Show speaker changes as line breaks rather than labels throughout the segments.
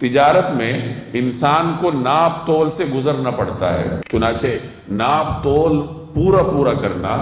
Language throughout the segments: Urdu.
تجارت میں انسان کو ناپ تول سے گزرنا پڑتا ہے، چنانچہ ناپ تول پورا کرنا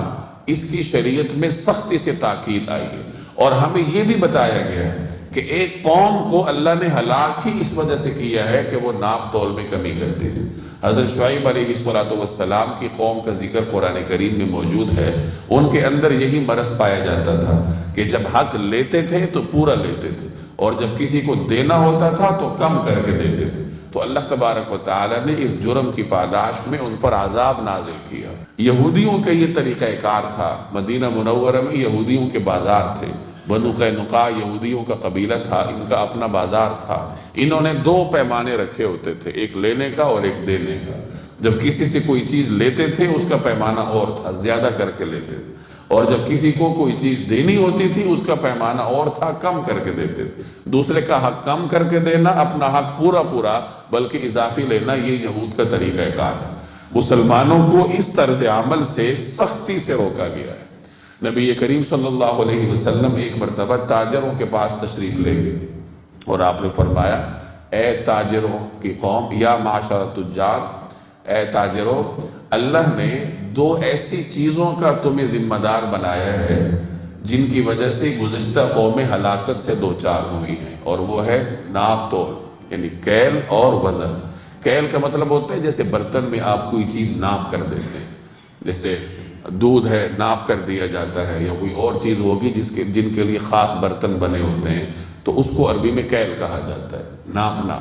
اس کی شریعت میں سختی سے تاکید آئی ہے، اور ہمیں یہ بھی بتایا گیا ہے کہ ایک قوم کو اللہ نے ہلاک ہی اس وجہ سے کیا ہے کہ وہ ناپ تول میں کمی کرتی تھی۔ حضرت شعیب علیہ السلام کی قوم کا ذکر قرآن کریم میں موجود ہے۔ ان کے اندر یہی مرض پایا جاتا تھا کہ جب حق لیتے تھے تو پورا لیتے تھے، اور جب کسی کو دینا ہوتا تھا تو کم کر کے دیتے تھے۔ تو اللہ تبارک و تعالی نے اس جرم کی پاداش میں ان پر عذاب نازل کیا۔ یہودیوں کا یہ طریقہ کار تھا، مدینہ منورہ میں یہودیوں کے بازار تھے، بنو قینقاع یہودیوں کا قبیلہ تھا، ان کا اپنا بازار تھا۔ انہوں نے دو پیمانے رکھے ہوتے تھے، ایک لینے کا اور ایک دینے کا۔ جب کسی سے کوئی چیز لیتے تھے اس کا پیمانہ اور تھا، زیادہ کر کے لیتے تھے، اور جب کسی کو کوئی چیز دینی ہوتی تھی اس کا پیمانہ اور تھا، کم کر کے دیتے تھے۔ دوسرے کا حق کم کر کے دینا، اپنا حق پورا بلکہ اضافی لینا، یہ یہود کا طریقہ کار تھا۔ مسلمانوں کو اس طرز عمل سے سختی سے روکا گیا ہے۔ نبی کریم صلی اللہ علیہ وسلم ایک مرتبہ تاجروں کے پاس تشریف لے گئے، اور آپ نے فرمایا، اے تاجروں کی قوم، یا معاشر التجار، اے تاجروں، اللہ نے دو ایسی چیزوں کا تمہیں ذمہ دار بنایا ہے جن کی وجہ سے گزشتہ قومیں ہلاکت سے دوچار ہوئی ہیں، اور وہ ہے ناپ تول، یعنی کیل اور وزن۔ کیل کا مطلب ہوتا ہے جیسے برتن میں آپ کوئی چیز ناپ کر دیتے ہیں، جیسے دودھ ہے ناپ کر دیا جاتا ہے، یا کوئی اور چیز ہوگی جن کے لیے خاص برتن بنے ہوتے ہیں، تو اس کو عربی میں کیل کہا جاتا ہے، ناپنا۔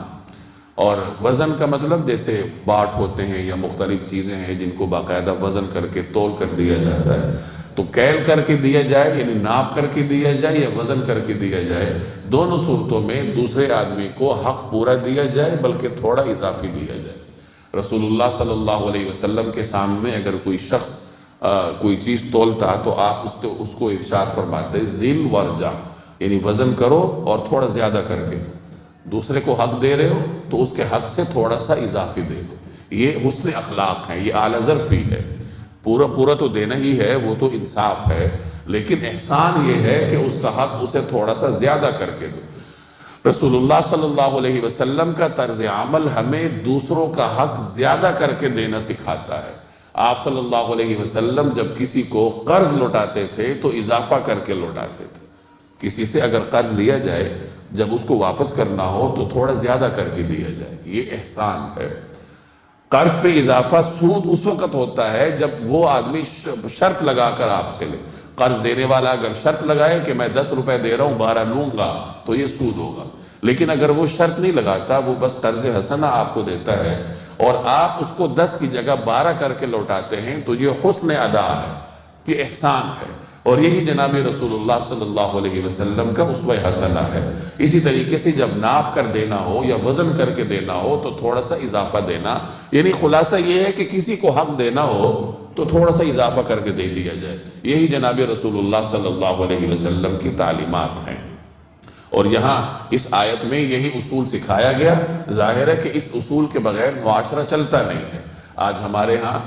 اور وزن کا مطلب جیسے باٹ ہوتے ہیں یا مختلف چیزیں ہیں جن کو باقاعدہ وزن کر کے تول کر دیا جاتا ہے۔ تو کیل کر کے دیا جائے یعنی ناپ کر کے دیا جائے، یا وزن کر کے دیا جائے، دونوں صورتوں میں دوسرے آدمی کو حق پورا دیا جائے بلکہ تھوڑا اضافی دیا جائے۔ رسول اللہ صلی اللہ علیہ وسلم کے سامنے اگر کوئی شخص کوئی چیز تولتا تو آپ اس کو ارشاد فرماتے ذل ورجح، یعنی وزن کرو اور تھوڑا زیادہ کر کے دو۔ دوسرے کو حق دے رہے ہو تو اس کے حق سے تھوڑا سا اضافی دے دو۔ یہ حسن اخلاق ہے، یہ اعلی ظرفی ہے۔ پورا تو دینا ہی ہے، وہ تو انصاف ہے، لیکن احسان یہ ہے کہ اس کا حق اسے تھوڑا سا زیادہ کر کے دو۔ رسول اللہ صلی اللہ علیہ وسلم کا طرز عمل ہمیں دوسروں کا حق زیادہ کر کے دینا سکھاتا ہے۔ آپ صلی اللہ علیہ وسلم جب کسی کو قرض لوٹاتے تھے تو اضافہ کر کے لوٹاتے تھے۔ کسی سے اگر قرض لیا جائے، جب اس کو واپس کرنا ہو تو تھوڑا زیادہ کر کے دیا جائے، یہ احسان ہے۔ قرض پہ اضافہ سود اس وقت ہوتا ہے جب وہ آدمی شرط لگا کر آپ سے لے۔ قرض دینے والا اگر شرط لگائے کہ میں 10 روپے دے رہا ہوں 12 لوں گا تو یہ سود ہوگا، لیکن اگر وہ شرط نہیں لگاتا، وہ بس طرز حسنہ آپ کو دیتا ہے اور آپ اس کو 10 کی جگہ 12 کر کے لوٹاتے ہیں، تو یہ حسن ادا ہے، یہ احسان ہے، اور یہی جناب رسول اللہ صلی اللہ علیہ وسلم کا اسوہ حسنہ ہے۔ اسی طریقے سے جب ناپ کر دینا ہو یا وزن کر کے دینا ہو تو تھوڑا سا اضافہ دینا، یعنی خلاصہ یہ ہے کہ کسی کو حق دینا ہو تو تھوڑا سا اضافہ کر کے دے دیا جائے۔ یہی جناب رسول اللہ صلی اللہ علیہ وسلم کی تعلیمات ہیں، اور یہاں اس آیت میں یہی اصول سکھایا گیا۔ ظاہر ہے کہ اس اصول کے بغیر معاشرہ چلتا نہیں ہے۔ آج ہمارے ہاں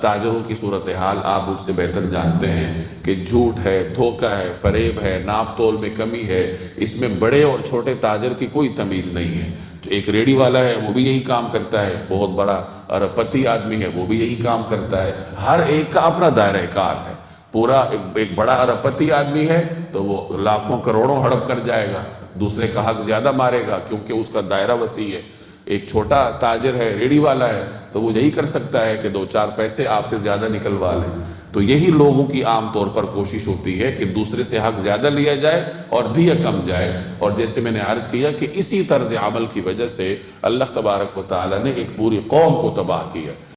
تاجروں کی صورتحال آپ مجھ سے بہتر جانتے ہیں کہ جھوٹ ہے، دھوکہ ہے، فریب ہے، ناپ تول میں کمی ہے، اس میں بڑے اور چھوٹے تاجر کی کوئی تمیز نہیں ہے۔ ایک ریڑھی والا ہے وہ بھی یہی کام کرتا ہے، بہت بڑا ارب پتی آدمی ہے وہ بھی یہی کام کرتا ہے، ہر ایک کا اپنا دائرہ کار ہے۔ پورا ایک بڑا ارب پتی آدمی ہے تو وہ لاکھوں کروڑوں ہڑپ کر جائے گا، دوسرے کا حق زیادہ مارے گا کیونکہ اس کا دائرہ وسیع ہے۔ ایک چھوٹا تاجر ہے، ریڑھی والا ہے، تو وہ یہی کر سکتا ہے کہ 2-4 پیسے آپ سے زیادہ نکلوا لیں۔ تو یہی لوگوں کی عام طور پر کوشش ہوتی ہے کہ دوسرے سے حق زیادہ لیا جائے اور دیا کم جائے، اور جیسے میں نے عرض کیا کہ اسی طرز عمل کی وجہ سے اللہ تبارک و تعالی نے ایک پوری قوم کو تباہ کیا۔